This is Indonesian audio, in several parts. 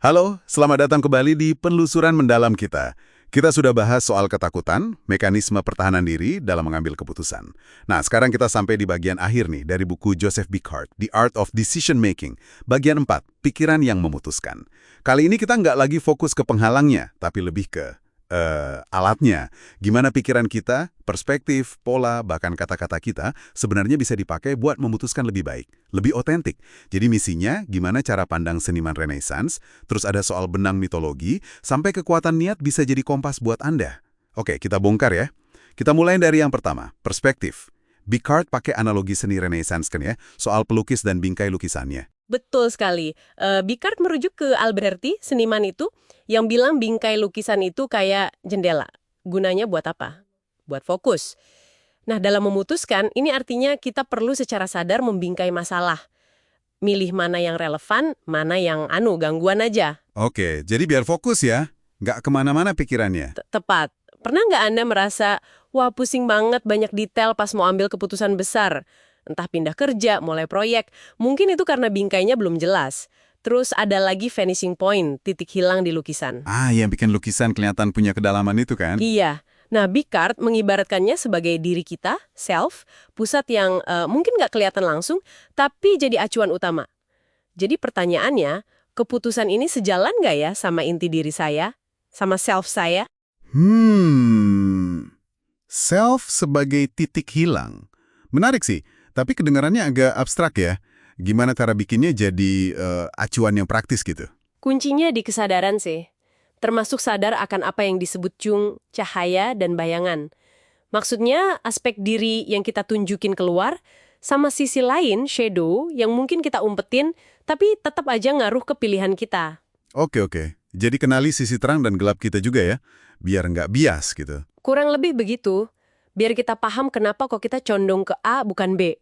Halo, selamat datang kembali di penelusuran mendalam kita. Kita sudah bahas soal ketakutan, mekanisme pertahanan diri dalam mengambil keputusan. Nah, sekarang kita sampai di bagian akhir nih dari buku Joseph Bickhardt, The Art of Decision Making. Bagian 4, pikiran yang memutuskan. Kali ini kita nggak lagi fokus ke penghalangnya, tapi lebih ke alatnya. Gimana pikiran kita, perspektif, pola, bahkan kata-kata kita sebenarnya bisa dipakai buat memutuskan lebih baik, lebih otentik. Jadi misinya, gimana cara pandang seniman Renaissance, terus ada soal benang mitologi, sampai kekuatan niat bisa jadi kompas buat Anda. Oke, kita bongkar ya. Kita mulai dari yang pertama, perspektif. Bickhardt pakai analogi seni Renaissance kan ya, soal pelukis dan bingkai lukisannya. Betul sekali. Bickhardt merujuk ke Alberti, seniman itu, yang bilang bingkai lukisan itu kayak jendela. Gunanya buat apa? Buat fokus. Nah, dalam memutuskan, ini artinya kita perlu secara sadar membingkai masalah. Milih mana yang relevan, mana yang gangguan aja. Oke, jadi biar fokus ya, nggak kemana-mana pikirannya. Tepat. Pernah nggak Anda merasa, wah pusing banget banyak detail pas mau ambil keputusan besar? Entah pindah kerja, mulai proyek, mungkin itu karena bingkainya belum jelas. Terus ada lagi vanishing point, titik hilang di lukisan. Yang bikin lukisan kelihatan punya kedalaman itu kan? Iya. Nah, Bickhardt mengibaratkannya sebagai diri kita, self, pusat yang mungkin nggak kelihatan langsung, tapi jadi acuan utama. Jadi pertanyaannya, keputusan ini sejalan nggak ya sama inti diri saya? Sama self saya? Self sebagai titik hilang. Menarik sih, tapi kedengarannya agak abstrak ya. Gimana cara bikinnya jadi acuan yang praktis gitu? Kuncinya di kesadaran sih. Termasuk sadar akan apa yang disebut Jung, cahaya dan bayangan. Maksudnya aspek diri yang kita tunjukin keluar, sama sisi lain, shadow, yang mungkin kita umpetin, tapi tetap aja ngaruh ke pilihan kita. Oke. Jadi kenali sisi terang dan gelap kita juga ya, biar nggak bias gitu. Kurang lebih begitu, biar kita paham kenapa kok kita condong ke A bukan B.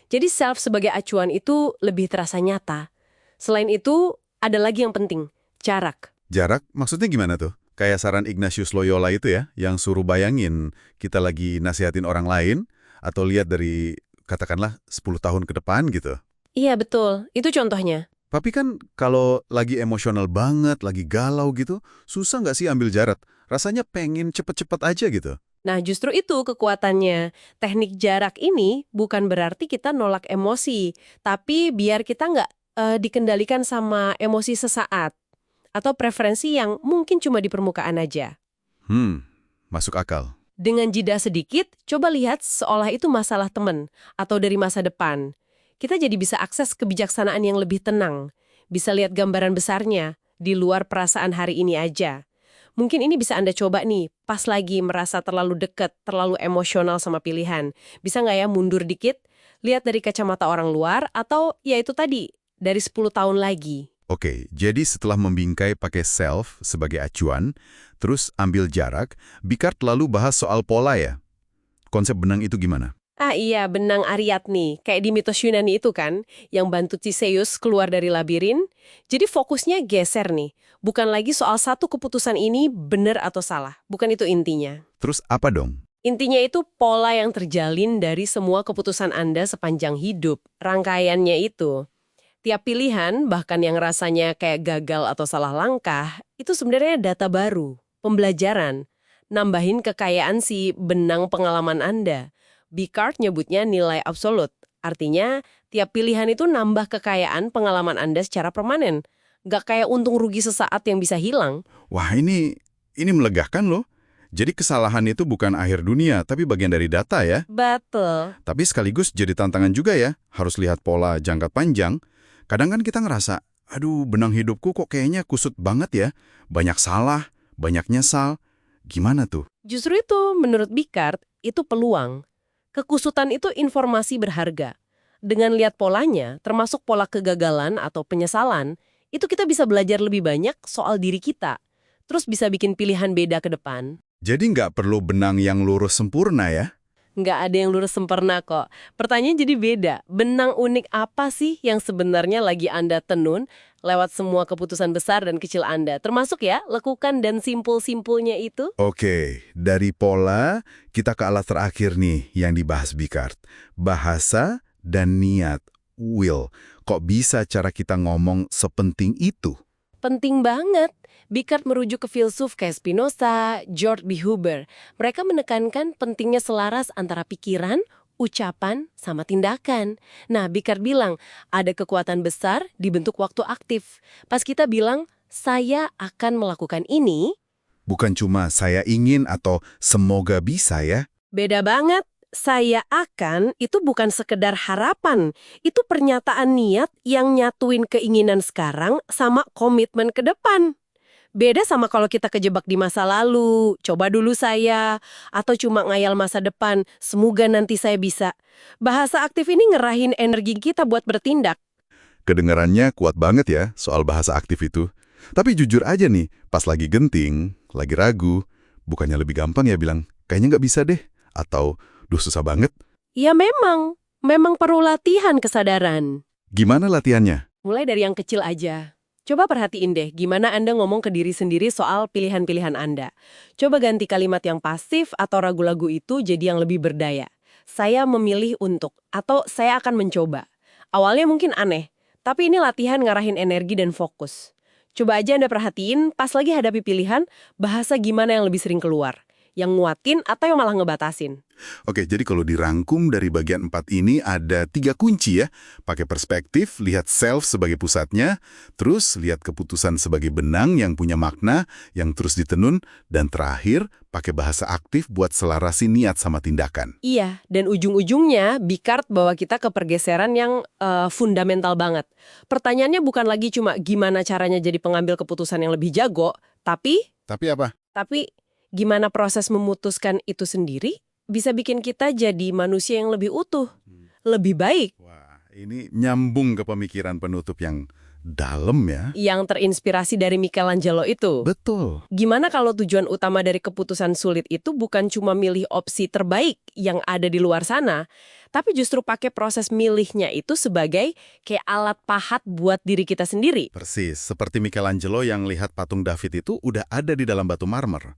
Jadi self sebagai acuan itu lebih terasa nyata. Selain itu, ada lagi yang penting, jarak. Jarak maksudnya gimana tuh? Kayak saran Ignatius Loyola itu ya, yang suruh bayangin kita lagi nasihatin orang lain, atau lihat dari katakanlah 10 tahun ke depan gitu. Iya betul, itu contohnya. Tapi kan kalau lagi emosional banget, lagi galau gitu, susah nggak sih ambil jarak? Rasanya pengen cepet-cepet aja gitu. Nah, justru itu kekuatannya. Teknik jarak ini bukan berarti kita nolak emosi, tapi biar kita nggak dikendalikan sama emosi sesaat atau preferensi yang mungkin cuma di permukaan aja. Masuk akal. Dengan jeda sedikit, coba lihat seolah itu masalah teman atau dari masa depan. Kita jadi bisa akses kebijaksanaan yang lebih tenang, bisa lihat gambaran besarnya di luar perasaan hari ini aja. Mungkin ini bisa Anda coba nih, pas lagi merasa terlalu dekat, terlalu emosional sama pilihan. Bisa nggak ya mundur dikit, lihat dari kacamata orang luar, atau ya itu tadi, dari 10 tahun lagi. Oke, jadi setelah membingkai pakai self sebagai acuan, terus ambil jarak, Bickhardt lalu bahas soal pola ya. Konsep benang itu gimana? Iya, benang Ariadne, kayak di mitos Yunani itu kan, yang bantu Theseus keluar dari labirin. Jadi fokusnya geser nih, bukan lagi soal satu keputusan ini benar atau salah, bukan itu intinya. Terus apa dong? Intinya itu pola yang terjalin dari semua keputusan Anda sepanjang hidup, rangkaiannya itu. Tiap pilihan, bahkan yang rasanya kayak gagal atau salah langkah, itu sebenarnya data baru, pembelajaran, nambahin kekayaan si benang pengalaman Anda. Bickhardt nyebutnya nilai absolut. Artinya, tiap pilihan itu nambah kekayaan pengalaman Anda secara permanen. Gak kayak untung rugi sesaat yang bisa hilang. Wah, ini melegakan loh. Jadi kesalahan itu bukan akhir dunia, tapi bagian dari data ya. Betul. Tapi sekaligus jadi tantangan juga ya, harus lihat pola jangka panjang. Kadang kan kita ngerasa, aduh benang hidupku kok kayaknya kusut banget ya. Banyak salah, banyak nyesal. Gimana tuh? Justru itu, menurut Bickhardt, itu peluang. Kekusutan itu informasi berharga. Dengan lihat polanya, termasuk pola kegagalan atau penyesalan, itu kita bisa belajar lebih banyak soal diri kita. Terus bisa bikin pilihan beda ke depan. Jadi nggak perlu benang yang lurus sempurna ya? Nggak ada yang lurus sempurna kok. Pertanyaan jadi beda. Benang unik apa sih yang sebenarnya lagi Anda tenun lewat semua keputusan besar dan kecil Anda? Termasuk ya, lekukan dan simpul-simpulnya itu? Oke, dari pola kita ke alat terakhir nih yang dibahas Bickhardt. Bahasa dan niat, will. Kok bisa cara kita ngomong sepenting itu? Penting banget. Bicard merujuk ke filsuf kayak Spinoza, George B. Huber. Mereka menekankan pentingnya selaras antara pikiran, ucapan, sama tindakan. Nah, Bicard bilang, ada kekuatan besar dibentuk waktu aktif. Pas kita bilang, saya akan melakukan ini, Bukan cuma saya ingin atau semoga bisa ya. beda banget. Saya akan itu bukan sekedar harapan. Itu pernyataan niat yang nyatuin keinginan sekarang sama komitmen ke depan. Beda sama kalau kita kejebak di masa lalu, coba dulu saya, atau cuma ngayal masa depan, semoga nanti saya bisa. Bahasa aktif ini ngerahin energi kita buat bertindak. Kedengarannya kuat banget ya soal bahasa aktif itu. Tapi jujur aja nih, pas lagi genting, lagi ragu, bukannya lebih gampang ya bilang, kayaknya nggak bisa deh. Atau, duh susah banget. Ya memang perlu latihan kesadaran. Gimana latihannya? Mulai dari yang kecil aja. Coba perhatiin deh gimana Anda ngomong ke diri sendiri soal pilihan-pilihan Anda. Coba ganti kalimat yang pasif atau ragu-ragu itu jadi yang lebih berdaya. Saya memilih untuk, atau saya akan mencoba. Awalnya mungkin aneh, tapi ini latihan ngarahin energi dan fokus. Coba aja Anda perhatiin, pas lagi hadapi pilihan, bahasa gimana yang lebih sering keluar. Yang nguatin atau yang malah ngebatasin. Oke, jadi kalau dirangkum dari bagian 4 ini ada 3 kunci ya. Pakai perspektif, lihat self sebagai pusatnya, terus lihat keputusan sebagai benang yang punya makna, yang terus ditenun, dan terakhir, pakai bahasa aktif buat selarasi niat sama tindakan. Iya, dan ujung-ujungnya Bicard bawa kita ke pergeseran yang fundamental banget. Pertanyaannya bukan lagi cuma gimana caranya jadi pengambil keputusan yang lebih jago, tapi Tapi apa? gimana proses memutuskan itu sendiri bisa bikin kita jadi manusia yang lebih utuh, lebih baik, Wah, ini nyambung ke pemikiran penutup yang dalam ya. yang terinspirasi dari Michelangelo itu. Betul. Gimana kalau tujuan utama dari keputusan sulit itu bukan cuma milih opsi terbaik yang ada di luar sana, tapi justru pakai proses milihnya itu sebagai kayak alat pahat buat diri kita sendiri. Persis, seperti Michelangelo yang lihat patung David itu udah ada di dalam batu marmer.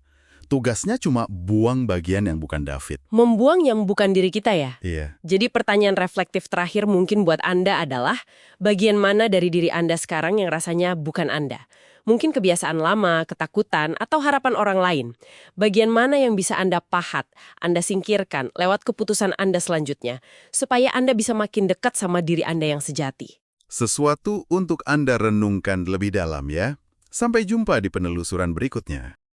Tugasnya cuma buang bagian yang bukan David. Membuang yang bukan diri kita ya? Iya. Jadi pertanyaan reflektif terakhir mungkin buat Anda adalah, bagian mana dari diri Anda sekarang yang rasanya bukan Anda? Mungkin kebiasaan lama, ketakutan, atau harapan orang lain. Bagian mana yang bisa Anda pahat, Anda singkirkan lewat keputusan Anda selanjutnya, supaya Anda bisa makin dekat sama diri Anda yang sejati. Sesuatu untuk Anda renungkan lebih dalam ya. Sampai jumpa di penelusuran berikutnya.